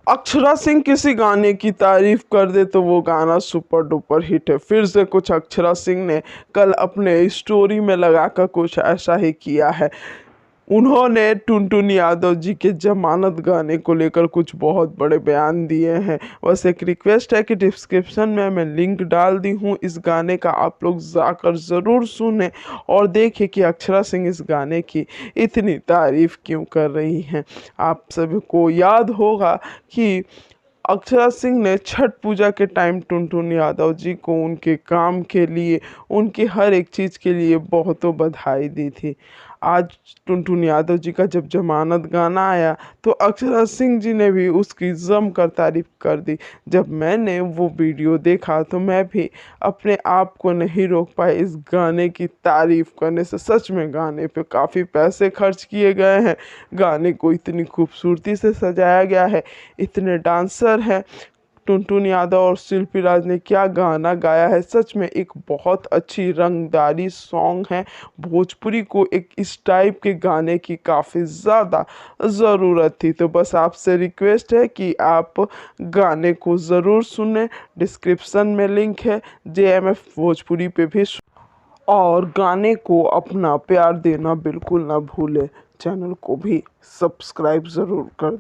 अक्षरा सिंह किसी गाने की तारीफ कर दे तो वो गाना सुपर डुपर हिट है। फिर से कुछ अक्षरा सिंह ने कल अपने स्टोरी में लगाकर कुछ ऐसा ही किया है। उन्होंने टुनटुन यादव जी के जमानत गाने को लेकर कुछ बहुत बड़े बयान दिए हैं। बस एक रिक्वेस्ट है कि डिस्क्रिप्शन में मैं लिंक डाल दी हूँ इस गाने का, आप लोग जाकर ज़रूर सुने और देखें कि अक्षरा सिंह इस गाने की इतनी तारीफ क्यों कर रही हैं। आप सभी को याद होगा कि अक्षरा सिंह ने छठ पूजा के टाइम टुनटुन यादव जी को उनके काम के लिए, उनकी हर एक चीज़ के लिए बहुतों बधाई दी थी। आज टुनटुन यादव जी का जब जमानत गाना आया तो अक्षरा सिंह जी ने भी उसकी जमकर तारीफ कर दी। जब मैंने वो वीडियो देखा तो मैं भी अपने आप को नहीं रोक पाया इस गाने की तारीफ करने से। सच में गाने पे काफ़ी पैसे खर्च किए गए हैं, गाने को इतनी खूबसूरती से सजाया गया है, इतने डांसर हैं। टुनटुन यादव और शिल्पी राज ने क्या गाना गाया है, सच में एक बहुत अच्छी रंगदारी सॉन्ग है। भोजपुरी को एक इस टाइप के गाने की काफ़ी ज़्यादा ज़रूरत थी। तो बस आपसे रिक्वेस्ट है कि आप गाने को ज़रूर सुनें। डिस्क्रिप्शन में लिंक है JMF भोजपुरी पे भी और गाने को अपना प्यार देना बिल्कुल ना भूलें। चैनल को भी सब्सक्राइब ज़रूर कर